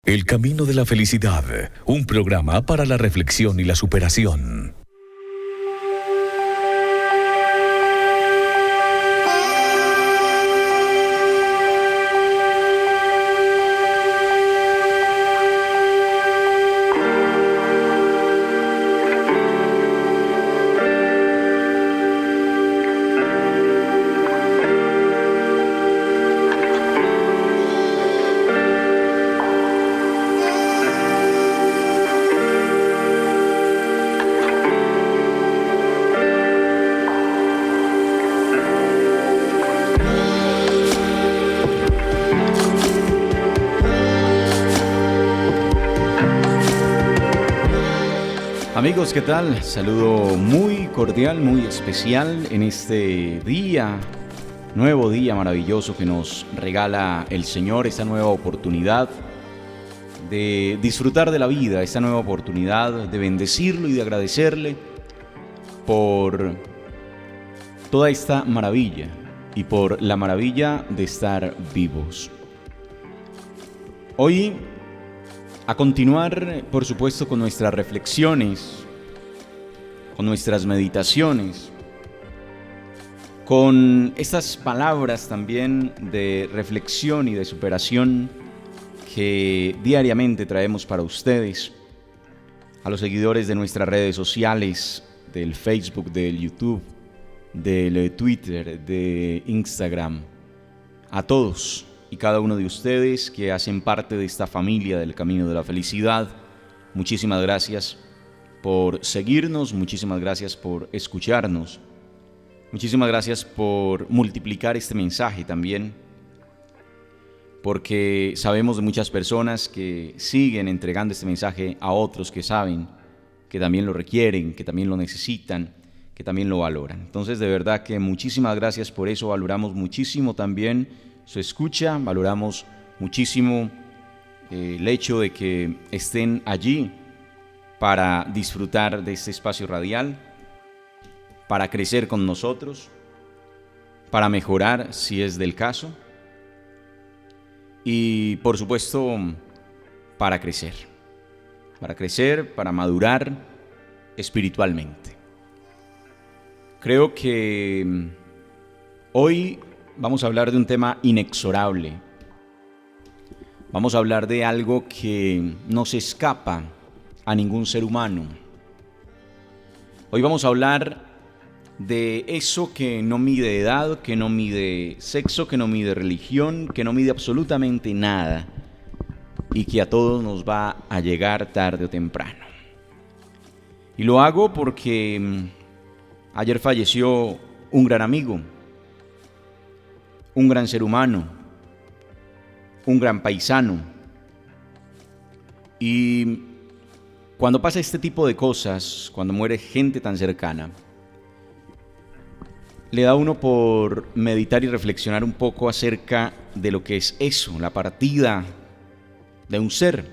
El camino de la felicidad, un programa para la reflexión y la superación. Amigos, ¿qué tal? Saludo muy cordial, muy especial en este día, nuevo día maravilloso que nos regala el Señor, esta nueva oportunidad de disfrutar de la vida, esta nueva oportunidad de bendecirlo y de agradecerle por toda esta maravilla y por la maravilla de estar vivos. Hoy, a continuar, por supuesto, con nuestras reflexiones, con nuestras meditaciones, con estas palabras también de reflexión y de superación que diariamente traemos para ustedes, a los seguidores de nuestras redes sociales, del Facebook, del YouTube, del Twitter, de Instagram, a todos y cada uno de ustedes que hacen parte de esta familia del Camino de la Felicidad. Muchísimas gracias por seguirnos, muchísimas gracias por escucharnos, muchísimas gracias por multiplicar este mensaje también, porque sabemos de muchas personas que siguen entregando este mensaje a otros que saben que también lo requieren, que también lo necesitan, que también lo valoran. Entonces, de verdad que muchísimas gracias por eso, valoramos muchísimo también su escucha, valoramos muchísimo el hecho de que estén allí para disfrutar de este espacio radial, para crecer con nosotros, para mejorar si es del caso y por supuesto para crecer, para madurar espiritualmente. Creo que hoy vamos a hablar de un tema inexorable. Vamos a hablar de algo que no se escapa a ningún ser humano. Hoy vamos a hablar de eso que no mide edad, que no mide sexo, que no mide religión, que no mide absolutamente nada y que a todos nos va a llegar tarde o temprano. Y lo hago porque ayer falleció un gran amigo, un gran ser humano, un gran paisano. Y cuando pasa este tipo de cosas, cuando muere gente tan cercana, le da a uno por meditar y reflexionar un poco acerca de lo que es eso, la partida de un ser,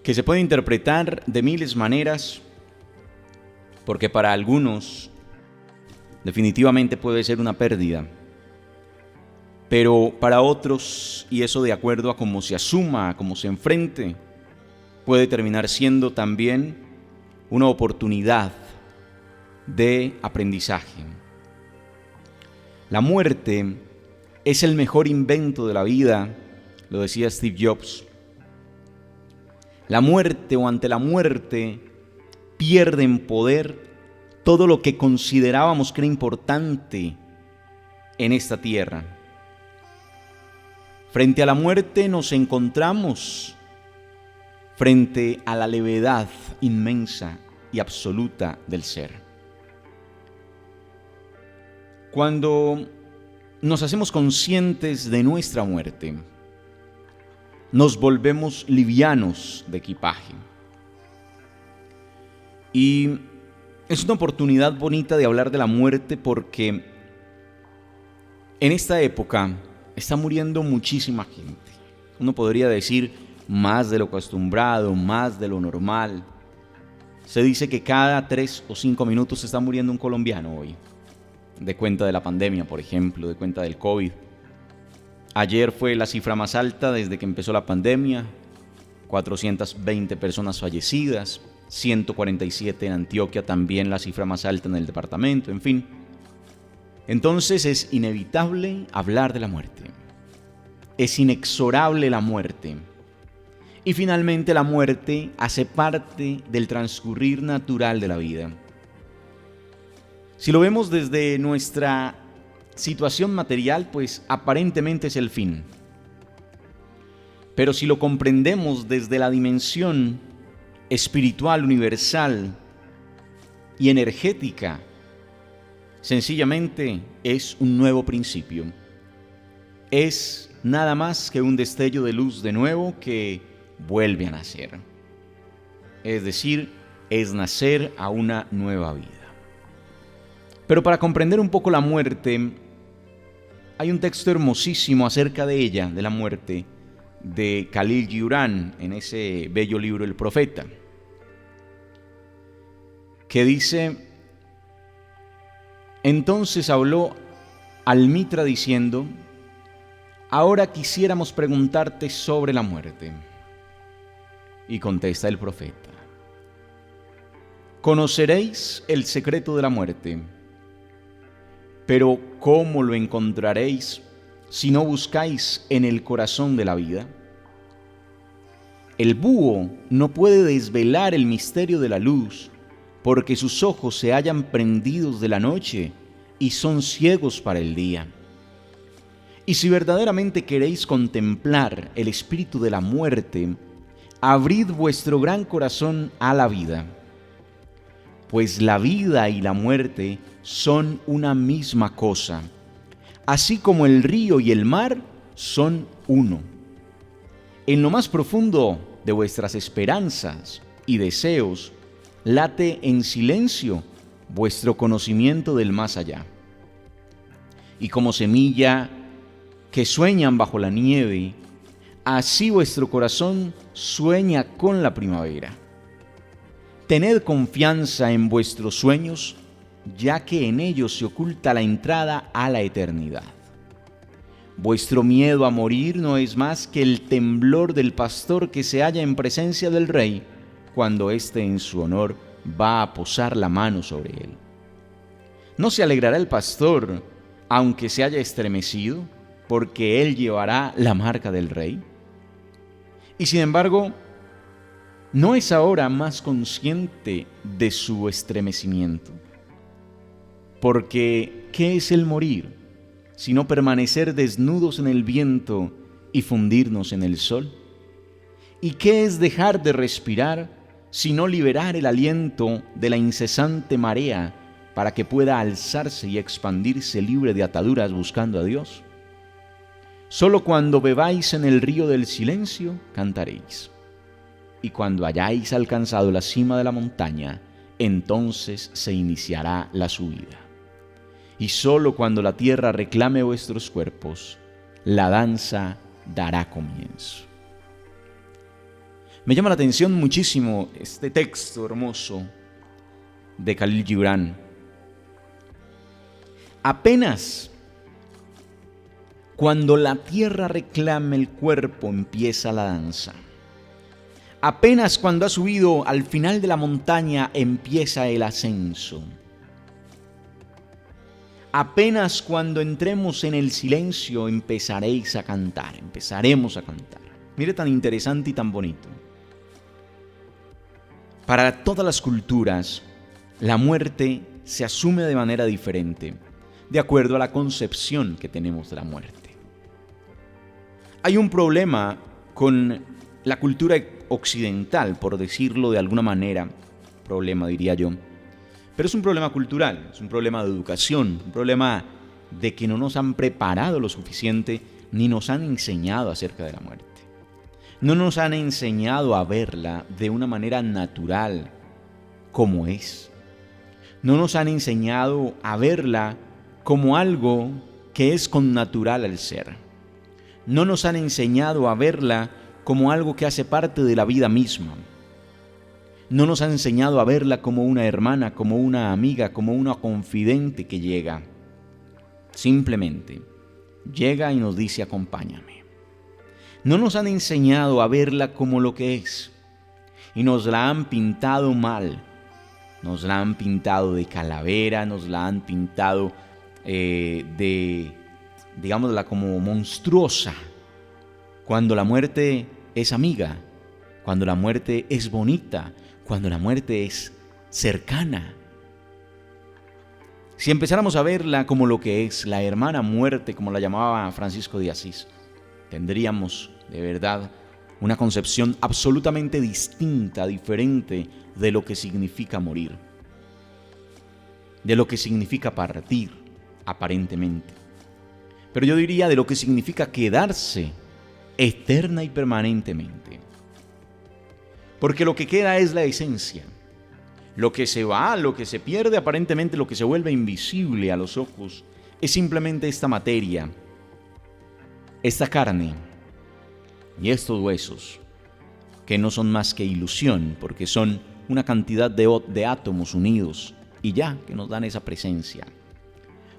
que se puede interpretar de miles de maneras, porque para algunos definitivamente puede ser una pérdida, pero para otros, y eso de acuerdo a cómo se asuma, a cómo se enfrente, puede terminar siendo también una oportunidad de aprendizaje. La muerte es el mejor invento de la vida, lo decía Steve Jobs. La muerte o ante la muerte pierde en poder todo lo que considerábamos que era importante en esta tierra. Frente a la muerte nos encontramos frente a la levedad inmensa y absoluta del ser. Cuando nos hacemos conscientes de nuestra muerte, nos volvemos livianos de equipaje. Y es una oportunidad bonita de hablar de la muerte porque en esta época está muriendo muchísima gente. Uno podría decir más de lo acostumbrado, más de lo normal. Se dice que cada 3 o 5 minutos está muriendo un colombiano hoy, de cuenta de la pandemia, por ejemplo, de cuenta del COVID. Ayer fue la cifra más alta desde que empezó la pandemia, 420 personas fallecidas, 147 en Antioquia, también la cifra más alta en el departamento, en fin. Entonces es inevitable hablar de la muerte. Es inexorable la muerte. Y finalmente la muerte hace parte del transcurrir natural de la vida. Si lo vemos desde nuestra situación material, pues aparentemente es el fin. Pero si lo comprendemos desde la dimensión espiritual, universal y energética, sencillamente es un nuevo principio. Es nada más que un destello de luz de nuevo que vuelve a nacer. Es decir, es nacer a una nueva vida. Pero para comprender un poco la muerte, hay un texto hermosísimo acerca de ella, de la muerte, de Khalil Gibran, en ese bello libro El Profeta, que dice: entonces habló al Mitra diciendo: ahora quisiéramos preguntarte sobre la muerte. Y contesta el profeta: conoceréis el secreto de la muerte, pero ¿cómo lo encontraréis si no buscáis en el corazón de la vida? El búho no puede desvelar el misterio de la luz, porque sus ojos se hallan prendidos de la noche y son ciegos para el día. Y si verdaderamente queréis contemplar el espíritu de la muerte, abrid vuestro gran corazón a la vida, pues la vida y la muerte son una misma cosa, así como el río y el mar son uno. En lo más profundo de vuestras esperanzas y deseos late en silencio vuestro conocimiento del más allá. Y como semilla que sueñan bajo la nieve, así vuestro corazón sueña con la primavera. Tened confianza en vuestros sueños, ya que en ellos se oculta la entrada a la eternidad. Vuestro miedo a morir no es más que el temblor del pastor que se halla en presencia del rey, cuando éste en su honor va a posar la mano sobre él. ¿No se alegrará el pastor, aunque se haya estremecido, porque él llevará la marca del rey? Y sin embargo, ¿no es ahora más consciente de su estremecimiento? Porque, ¿qué es el morir, sino permanecer desnudos en el viento y fundirnos en el sol? ¿Y qué es dejar de respirar, sino liberar el aliento de la incesante marea para que pueda alzarse y expandirse libre de ataduras buscando a Dios? Solo cuando bebáis en el río del silencio, cantaréis. Y cuando hayáis alcanzado la cima de la montaña, entonces se iniciará la subida. Y solo cuando la tierra reclame vuestros cuerpos, la danza dará comienzo. Me llama la atención muchísimo este texto hermoso de Khalil Gibran. Apenas cuando la tierra reclame el cuerpo, empieza la danza. Apenas cuando ha subido al final de la montaña, empieza el ascenso. Apenas cuando entremos en el silencio, empezaremos a cantar. Mire, tan interesante y tan bonito. Para todas las culturas, la muerte se asume de manera diferente, de acuerdo a la concepción que tenemos de la muerte. Hay un problema con la cultura occidental, por decirlo de alguna manera, problema diría yo, pero es un problema cultural, es un problema de educación, un problema de que no nos han preparado lo suficiente ni nos han enseñado acerca de la muerte. No nos han enseñado a verla de una manera natural, como es. No nos han enseñado a verla como algo que es connatural al ser. No nos han enseñado a verla como algo que hace parte de la vida misma. No nos han enseñado a verla como una hermana, como una amiga, como una confidente que llega. Simplemente llega y nos dice: acompáñame. No nos han enseñado a verla como lo que es, y nos la han pintado mal. Nos la han pintado de calavera, nos la han pintado digámosla, como monstruosa, cuando la muerte es amiga, cuando la muerte es bonita, cuando la muerte es cercana. Si empezáramos a verla como lo que es, la hermana muerte, como la llamaba Francisco de Asís, tendríamos de verdad una concepción absolutamente distinta, diferente de lo que significa morir, de lo que significa partir, aparentemente. Pero yo diría de lo que significa quedarse eterna y permanentemente. Porque lo que queda es la esencia. Lo que se va, lo que se pierde aparentemente, lo que se vuelve invisible a los ojos, es simplemente esta materia, esta carne y estos huesos, que no son más que ilusión, porque son una cantidad de átomos unidos y ya, que nos dan esa presencia.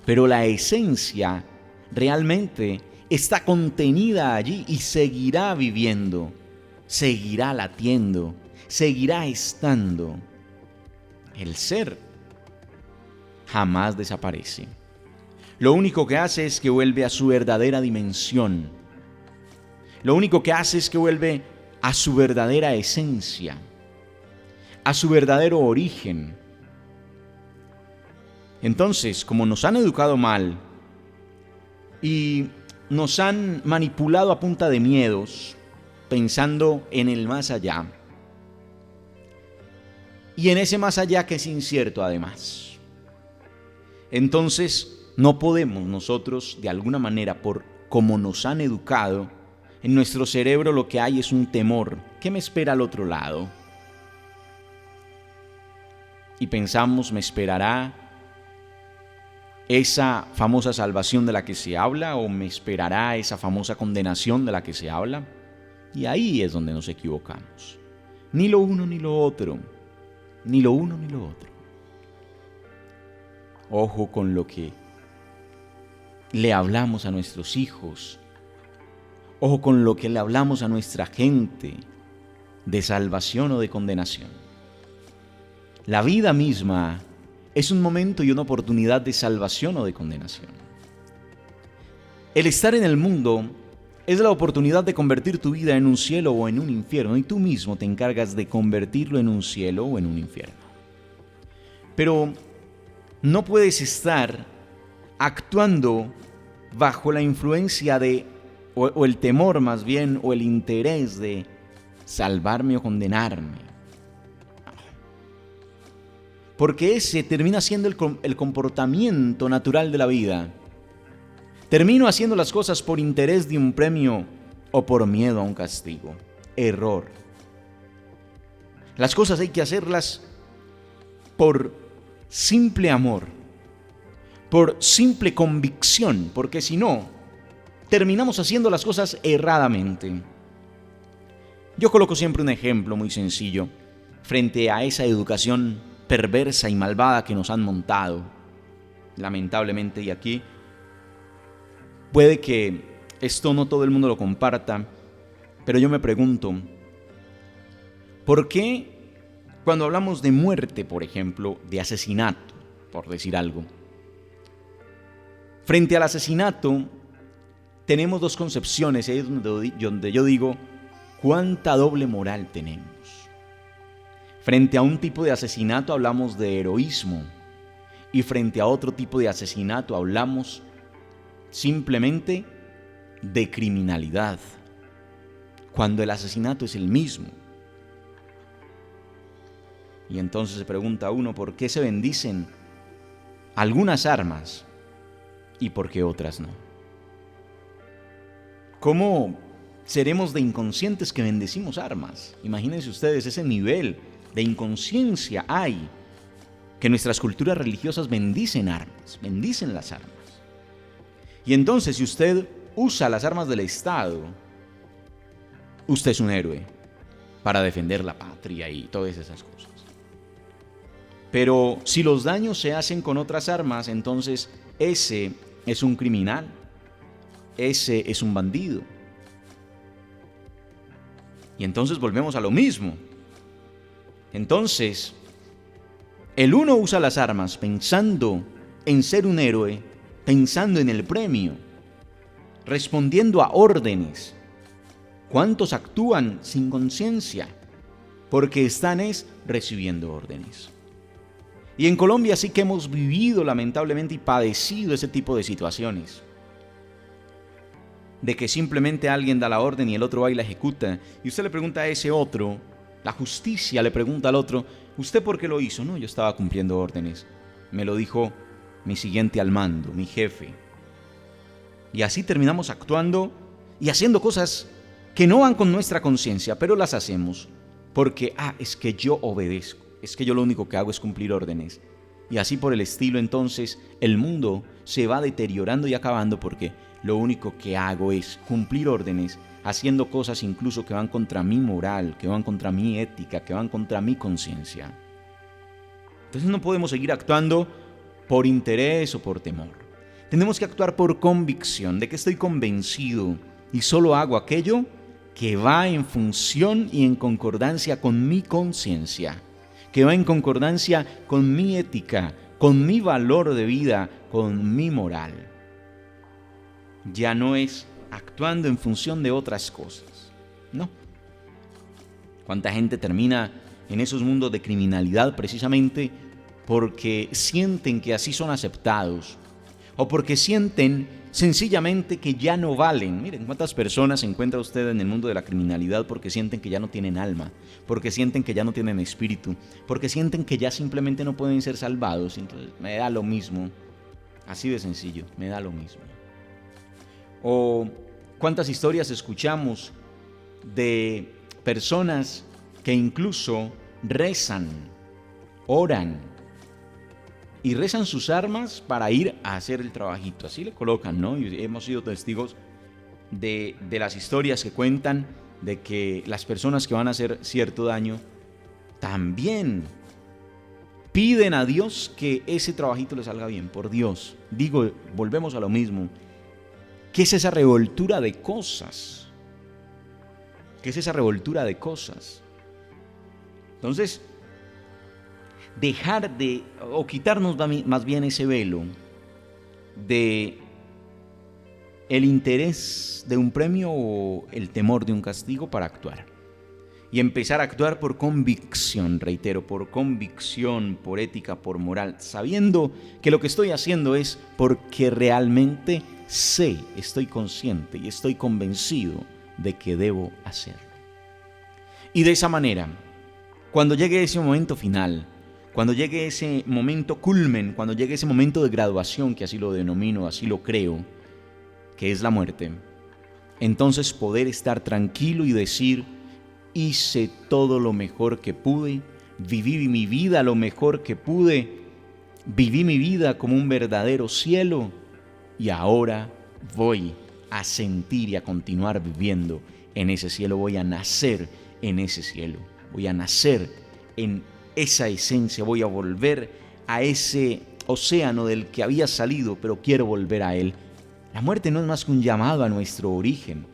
Pero la esencia realmente está contenida allí y seguirá viviendo, seguirá latiendo, seguirá estando. El ser jamás desaparece. Lo único que hace es que vuelve a su verdadera dimensión. Lo único que hace es que vuelve a su verdadera esencia, a su verdadero origen. Entonces, como nos han educado mal y nos han manipulado a punta de miedos, pensando en el más allá, y en ese más allá que es incierto además, entonces no podemos nosotros, de alguna manera, por como nos han educado, en nuestro cerebro lo que hay es un temor. ¿Qué me espera al otro lado? Y pensamos, ¿me esperará esa famosa salvación de la que se habla, o me esperará esa famosa condenación de la que se habla? Y ahí es donde nos equivocamos. Ni lo uno ni lo otro. Ni lo uno ni lo otro. Ojo con lo que le hablamos a nuestros hijos. Ojo con lo que le hablamos a nuestra gente, de salvación o de condenación. La vida misma es un momento y una oportunidad de salvación o de condenación. El estar en el mundo es la oportunidad de convertir tu vida en un cielo o en un infierno, y tú mismo te encargas de convertirlo en un cielo o en un infierno. Pero no puedes estar actuando bajo la influencia o el temor más bien, o el interés de salvarme o condenarme. Porque ese termina siendo el comportamiento natural de la vida. Termino haciendo las cosas por interés de un premio o por miedo a un castigo. Error. Las cosas hay que hacerlas por simple amor, por simple convicción, porque si no, terminamos haciendo las cosas erradamente. Yo coloco siempre un ejemplo muy sencillo frente a esa educación perversa y malvada que nos han montado, lamentablemente, y aquí puede que esto no todo el mundo lo comparta, pero yo me pregunto, ¿por qué cuando hablamos de muerte, por ejemplo, de asesinato, por decir algo, frente al asesinato tenemos dos concepciones? Ahí es donde yo digo, ¿cuánta doble moral tenemos? Frente a un tipo de asesinato hablamos de heroísmo, y frente a otro tipo de asesinato hablamos simplemente de criminalidad, cuando el asesinato es el mismo. Y entonces se pregunta uno, ¿por qué se bendicen algunas armas y por qué otras no? ¿Cómo seremos de inconscientes que bendecimos armas? Imagínense ustedes ese nivel de inconsciencia hay, que nuestras culturas religiosas bendicen armas, bendicen las armas. Y entonces, si usted usa las armas del Estado, usted es un héroe para defender la patria y todas esas cosas. Pero si los daños se hacen con otras armas, entonces ese es un criminal. ese es un bandido. Y entonces volvemos a lo mismo. Entonces, el uno usa las armas pensando en ser un héroe, pensando en el premio, respondiendo a órdenes. ¿Cuántos actúan sin conciencia? Porque están recibiendo órdenes. Y en Colombia sí que hemos vivido lamentablemente y padecido ese tipo de situaciones. De que simplemente alguien da la orden y el otro va y la ejecuta. Y usted le pregunta a ese otro, la justicia le pregunta al otro, ¿usted por qué lo hizo? No, yo estaba cumpliendo órdenes. Me lo dijo mi siguiente al mando, mi jefe. Y así terminamos actuando y haciendo cosas que no van con nuestra conciencia, pero las hacemos porque, es que yo obedezco, es que yo lo único que hago es cumplir órdenes. Y así por el estilo, entonces, el mundo se va deteriorando y acabando porque lo único que hago es cumplir órdenes, haciendo cosas incluso que van contra mi moral, que van contra mi ética, que van contra mi conciencia. Entonces no podemos seguir actuando por interés o por temor. Tenemos que actuar por convicción, de que estoy convencido y solo hago aquello que va en función y en concordancia con mi conciencia, que va en concordancia con mi ética, con mi valor de vida, con mi moral. Ya no es actuando en función de otras cosas, no. ¿Cuánta gente termina en esos mundos de criminalidad precisamente porque sienten que así son aceptados o porque sienten sencillamente que ya no valen? Miren, cuántas personas se encuentra usted en el mundo de la criminalidad porque sienten que ya no tienen alma, porque sienten que ya no tienen espíritu, porque sienten que ya simplemente no pueden ser salvados. Entonces me da lo mismo, así de sencillo, me da lo mismo. O cuántas historias escuchamos de personas que incluso rezan, oran y rezan sus armas para ir a hacer el trabajito. Así le colocan, ¿no? Y hemos sido testigos de las historias que cuentan de que las personas que van a hacer cierto daño también piden a Dios que ese trabajito les salga bien. Por Dios, digo, volvemos a lo mismo. ¿Qué es esa revoltura de cosas? ¿Qué es esa revoltura de cosas? Entonces, dejar de, o quitarnos más bien ese velo de el interés de un premio o el temor de un castigo para actuar. Y empezar a actuar por convicción, reitero, por convicción, por ética, por moral, sabiendo que lo que estoy haciendo es porque realmente sé, estoy consciente y estoy convencido de que debo hacerlo. Y de esa manera, cuando llegue ese momento final, cuando llegue ese momento culmen, cuando llegue ese momento de graduación, que así lo denomino, así lo creo, que es la muerte, entonces poder estar tranquilo y decir: hice todo lo mejor que pude, viví mi vida lo mejor que pude, viví mi vida como un verdadero cielo y ahora voy a sentir y a continuar viviendo en ese cielo, voy a nacer en ese cielo, voy a nacer en esa esencia, voy a volver a ese océano del que había salido, pero quiero volver a él. La muerte no es más que un llamado a nuestro origen,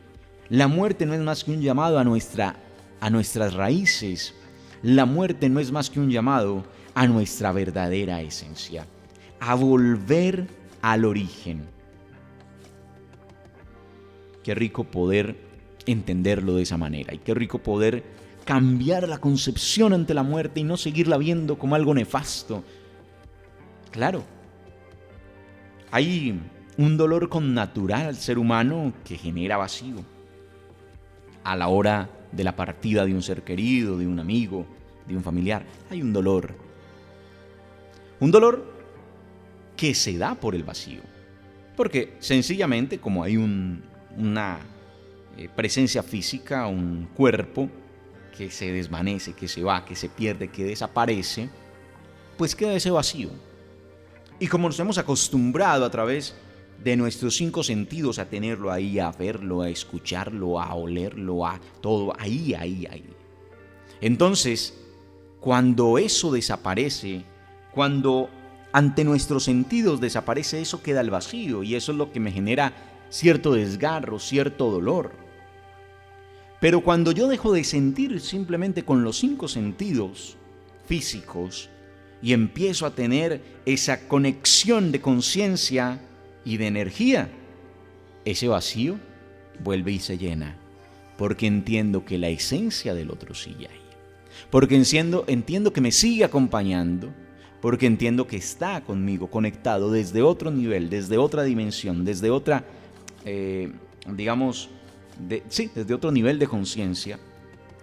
la muerte no es más que un llamado a nuestras raíces, la muerte no es más que un llamado a nuestra verdadera esencia, a volver al origen. Qué rico poder entenderlo de esa manera y qué rico poder cambiar la concepción ante la muerte y no seguirla viendo como algo nefasto. Claro, hay un dolor connatural al ser humano que genera vacío a la hora de la partida de un ser querido, de un amigo, de un familiar. Hay un dolor que se da por el vacío, porque sencillamente como hay una presencia física, un cuerpo que se desvanece, que se va, que se pierde, que desaparece, pues queda ese vacío. Y como nos hemos acostumbrado a través de nuestros 5 sentidos a tenerlo ahí, a verlo, a escucharlo, a olerlo, a todo, ahí. Entonces, cuando eso desaparece, cuando ante nuestros sentidos desaparece eso, queda el vacío, y eso es lo que me genera cierto desgarro, cierto dolor. Pero cuando yo dejo de sentir simplemente con los 5 sentidos físicos y empiezo a tener esa conexión de conciencia y de energía, ese vacío vuelve y se llena, porque entiendo que la esencia del otro sigue ahí, porque entiendo que me sigue acompañando, porque entiendo que está conmigo conectado desde otro nivel, desde otra dimensión, desde otra, desde otro nivel de conciencia,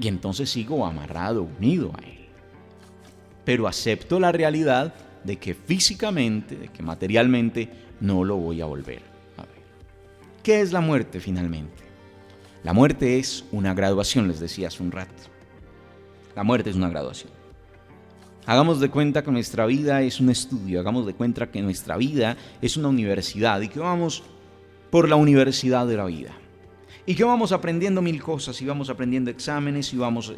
y entonces sigo amarrado, unido a él. Pero acepto la realidad de que físicamente, de que materialmente no lo voy a volver a ver. ¿Qué es la muerte finalmente? La muerte es una graduación, les decía hace un rato. La muerte es una graduación. Hagamos de cuenta que nuestra vida es un estudio, hagamos de cuenta que nuestra vida es una universidad y que vamos por la universidad de la vida. Y que vamos aprendiendo 1000 cosas y vamos aprendiendo exámenes y vamos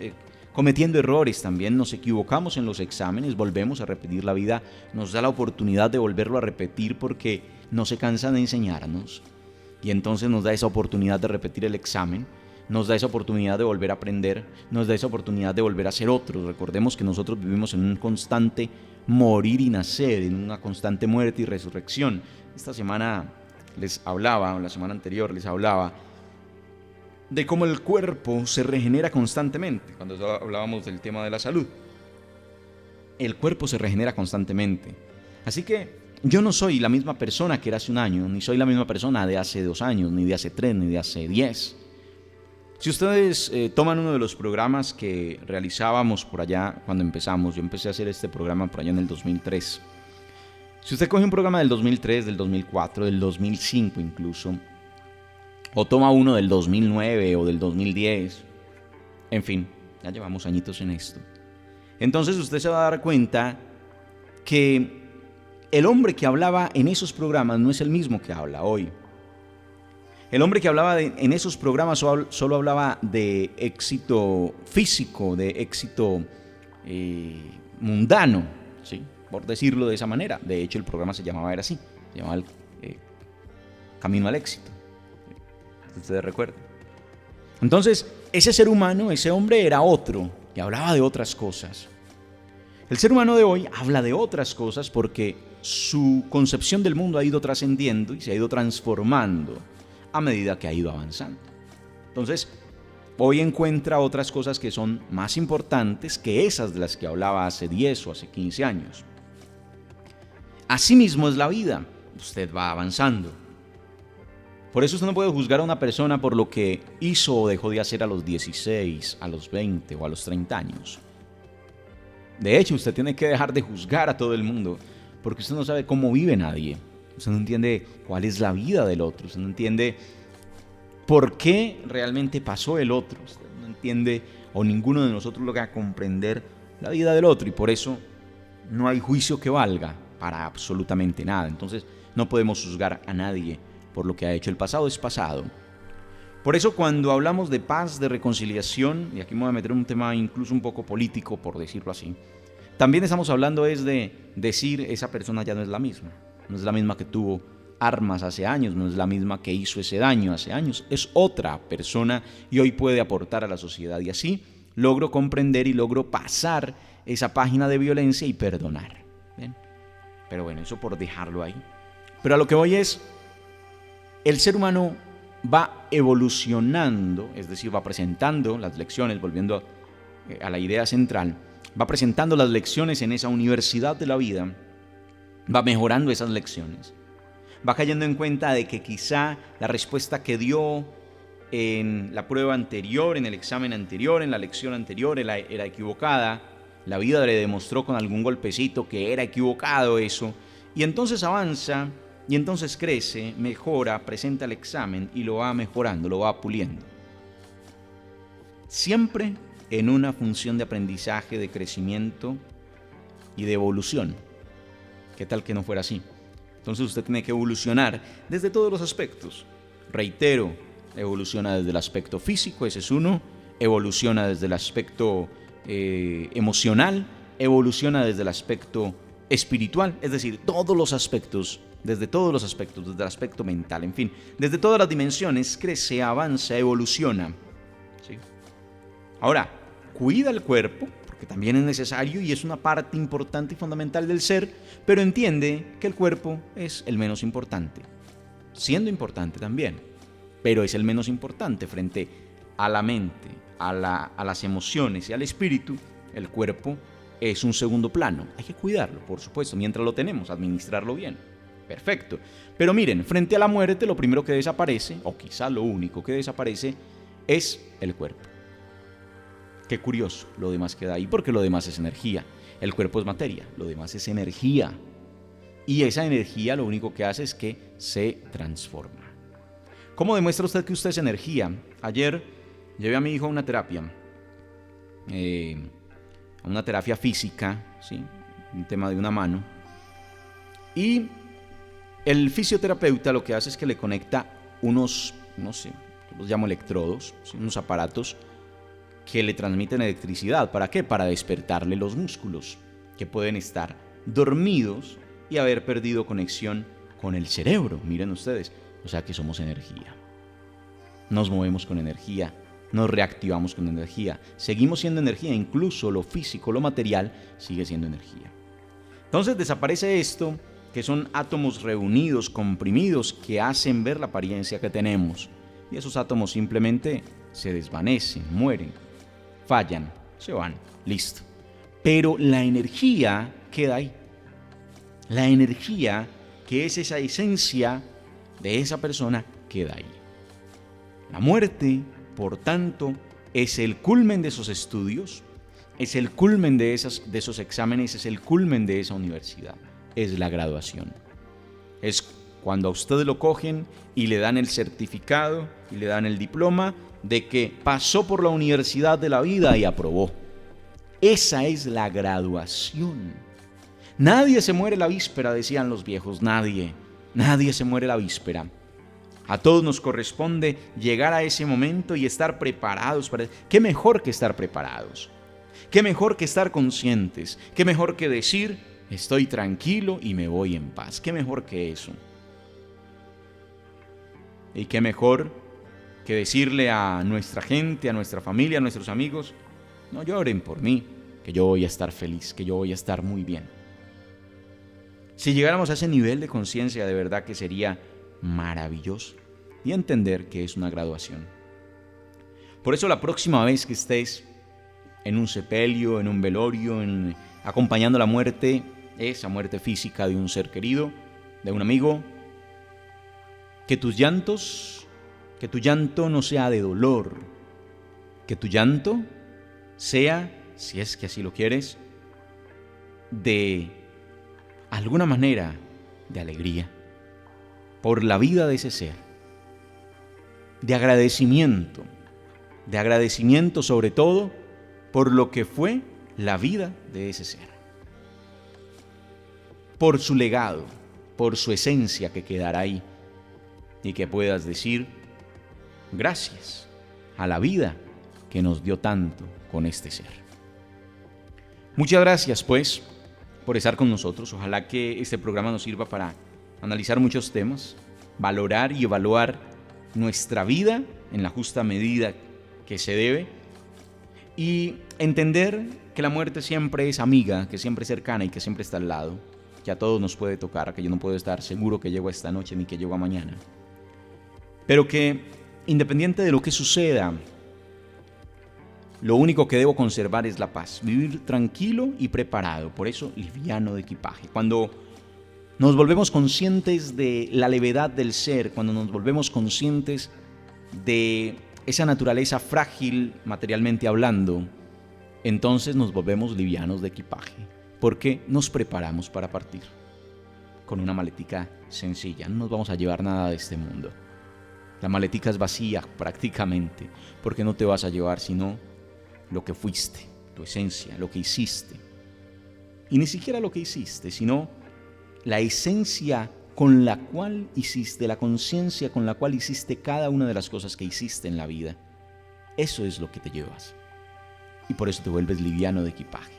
cometiendo errores también. Nos equivocamos en los exámenes, volvemos a repetir. La vida nos da la oportunidad de volverlo a repetir porque no se cansa de enseñarnos. Y entonces nos da esa oportunidad de repetir el examen, nos da esa oportunidad de volver a aprender, nos da esa oportunidad de volver a ser otros. Recordemos que nosotros vivimos en un constante morir y nacer, en una constante muerte y resurrección. Esta semana les hablaba, o la semana anterior les hablaba, de cómo el cuerpo se regenera constantemente. Cuando hablábamos del tema de la salud, el cuerpo se regenera constantemente. Así que yo no soy la misma persona que era hace un año, ni soy la misma persona de hace 2 años, ni de hace 3, ni de hace 10. Si ustedes toman uno de los programas que realizábamos por allá cuando empezamos, yo empecé a hacer este programa por allá en el 2003. Si usted coge un programa del 2003, del 2004, del 2005 incluso, o toma uno del 2009 o del 2010, en fin, ya llevamos añitos en esto. Entonces usted se va a dar cuenta que el hombre que hablaba en esos programas no es el mismo que habla hoy. El hombre que hablaba en esos programas solo hablaba de éxito físico, de éxito mundano, ¿sí? Por decirlo de esa manera. De hecho, el programa se llamaba así, se llamaba el Camino al Éxito. Ustedes recuerdan. Entonces, ese ser humano, ese hombre era otro y hablaba de otras cosas. El ser humano de hoy habla de otras cosas porque su concepción del mundo ha ido trascendiendo y se ha ido transformando a medida que ha ido avanzando. Entonces, hoy encuentra otras cosas que son más importantes que esas de las que hablaba hace 10 o hace 15 años. Asimismo es la vida. Usted va avanzando. Por eso usted no puede juzgar a una persona por lo que hizo o dejó de hacer a los 16, a los 20 o a los 30 años. De hecho, usted tiene que dejar de juzgar a todo el mundo, porque usted no sabe cómo vive nadie. Usted no entiende cuál es la vida del otro. Usted no entiende por qué realmente pasó el otro. Usted no entiende, o ninguno de nosotros logra comprender la vida del otro. Y por eso no hay juicio que valga para absolutamente nada. Entonces no podemos juzgar a nadie por lo que ha hecho. El pasado es pasado. Por eso cuando hablamos de paz, de reconciliación, y aquí me voy a meter en un tema incluso un poco político, por decirlo así, también estamos hablando es de decir esa persona ya no es la misma. No es la misma que tuvo armas hace años, no es la misma que hizo ese daño hace años. Es otra persona y hoy puede aportar a la sociedad. Y así logro comprender y logro pasar esa página de violencia y perdonar. ¿Ven? Pero bueno, eso por dejarlo ahí. Pero a lo que voy es, el ser humano va evolucionando, es decir, va presentando las lecciones, volviendo a la idea central, va presentando las lecciones en esa universidad de la vida, va mejorando esas lecciones, va cayendo en cuenta de que quizá la respuesta que dio en la prueba anterior, en el examen anterior, en la lección anterior era equivocada, la vida le demostró con algún golpecito que era equivocado eso, y entonces avanza, y entonces crece, mejora, presenta el examen y lo va mejorando, lo va puliendo. Siempre en una función de aprendizaje, de crecimiento y de evolución. ¿Qué tal que no fuera así? Entonces usted tiene que evolucionar desde todos los aspectos. Reitero, evoluciona desde el aspecto físico, ese es uno. Evoluciona desde el aspecto emocional. Evoluciona desde el aspecto espiritual. Es decir, todos los aspectos desde todos los aspectos, desde el aspecto mental, en fin, desde todas las dimensiones, crece, avanza, evoluciona. ¿Sí? Ahora, cuida el cuerpo, porque también es necesario y es una parte importante y fundamental del ser, pero entiende que el cuerpo es el menos importante, siendo importante también, pero es el menos importante frente a la mente, a las emociones y al espíritu. El cuerpo es un segundo plano. Hay que cuidarlo, por supuesto, mientras lo tenemos, administrarlo bien. Perfecto. Pero miren, frente a la muerte, lo primero que desaparece, o quizá lo único que desaparece, es el cuerpo. Qué curioso, lo demás queda ahí porque lo demás es energía. El cuerpo es materia, lo demás es energía. Y esa energía lo único que hace es que se transforma. ¿Cómo demuestra usted que usted es energía? Ayer llevé a mi hijo a una terapia. A una terapia física, ¿sí? Un tema de una mano. Y el fisioterapeuta lo que hace es que le conecta unos, no sé, los llamo electrodos, ¿sí? Unos aparatos que le transmiten electricidad. ¿Para qué? Para despertarle los músculos, que pueden estar dormidos y haber perdido conexión con el cerebro. Miren ustedes, o sea que somos energía. Nos movemos con energía, nos reactivamos con energía, seguimos siendo energía, incluso lo físico, lo material, sigue siendo energía. Entonces desaparece esto, que son átomos reunidos, comprimidos, que hacen ver la apariencia que tenemos. Y esos átomos simplemente se desvanecen, mueren, fallan, se van, listo. Pero la energía queda ahí. La energía, que es esa esencia de esa persona, queda ahí. La muerte, por tanto, es el culmen de esos estudios, es el culmen de esos exámenes, es el culmen de esa universidad, es la graduación. Es cuando a usted lo cogen y le dan el certificado y le dan el diploma de que pasó por la universidad de la vida y aprobó. Esa es la graduación. Nadie se muere la víspera, decían los viejos, nadie se muere la víspera. A todos nos corresponde llegar a ese momento y estar preparados para... ¿Qué mejor que estar preparados? ¿Qué mejor que estar conscientes? ¿Qué mejor que decir, estoy tranquilo y me voy en paz? ¿Qué mejor que eso? ¿Y qué mejor que decirle a nuestra gente, a nuestra familia, a nuestros amigos, no lloren por mí, que yo voy a estar feliz, que yo voy a estar muy bien? Si llegáramos a ese nivel de conciencia, de verdad que sería maravilloso, y entender que es una graduación. Por eso la próxima vez que estés en un sepelio, en un velorio, acompañando la muerte, esa muerte física de un ser querido, de un amigo, que tu llanto no sea de dolor, que tu llanto sea, si es que así lo quieres, de alguna manera de alegría por la vida de ese ser, de agradecimiento sobre todo por lo que fue la vida de ese ser, por su legado, por su esencia que quedará ahí, y que puedas decir gracias a la vida que nos dio tanto con este ser. Muchas gracias pues por estar con nosotros. Ojalá que este programa nos sirva para analizar muchos temas, valorar y evaluar nuestra vida en la justa medida que se debe y entender que la muerte siempre es amiga, que siempre es cercana y que siempre está al lado, que a todos nos puede tocar, que yo no puedo estar seguro que llego esta noche ni que llego a mañana, pero que independiente de lo que suceda, lo único que debo conservar es la paz, vivir tranquilo y preparado, por eso liviano de equipaje. Cuando nos volvemos conscientes de la levedad del ser, cuando nos volvemos conscientes de esa naturaleza frágil materialmente hablando, entonces nos volvemos livianos de equipaje, porque nos preparamos para partir con una maletica sencilla. No nos vamos a llevar nada de este mundo. La maletica es vacía prácticamente, porque no te vas a llevar sino lo que fuiste, tu esencia, lo que hiciste. Y ni siquiera lo que hiciste, sino la esencia con la cual hiciste, la conciencia con la cual hiciste cada una de las cosas que hiciste en la vida. Eso es lo que te llevas. Y por eso te vuelves liviano de equipaje.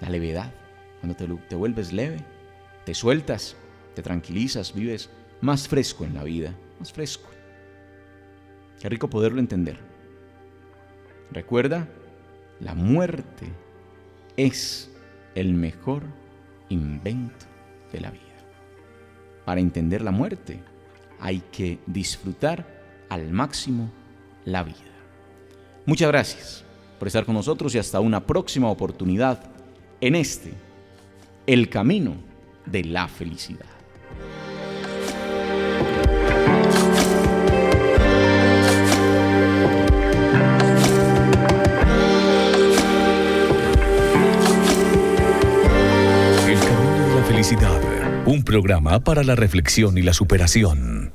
La levedad, cuando te vuelves leve, te sueltas, te tranquilizas, vives más fresco en la vida, más fresco. Qué rico poderlo entender. Recuerda, la muerte es el mejor invento de la vida. Para entender la muerte hay que disfrutar al máximo la vida. Muchas gracias por estar con nosotros y hasta una próxima oportunidad en El Camino de la Felicidad. El Camino de la Felicidad, un programa para la reflexión y la superación.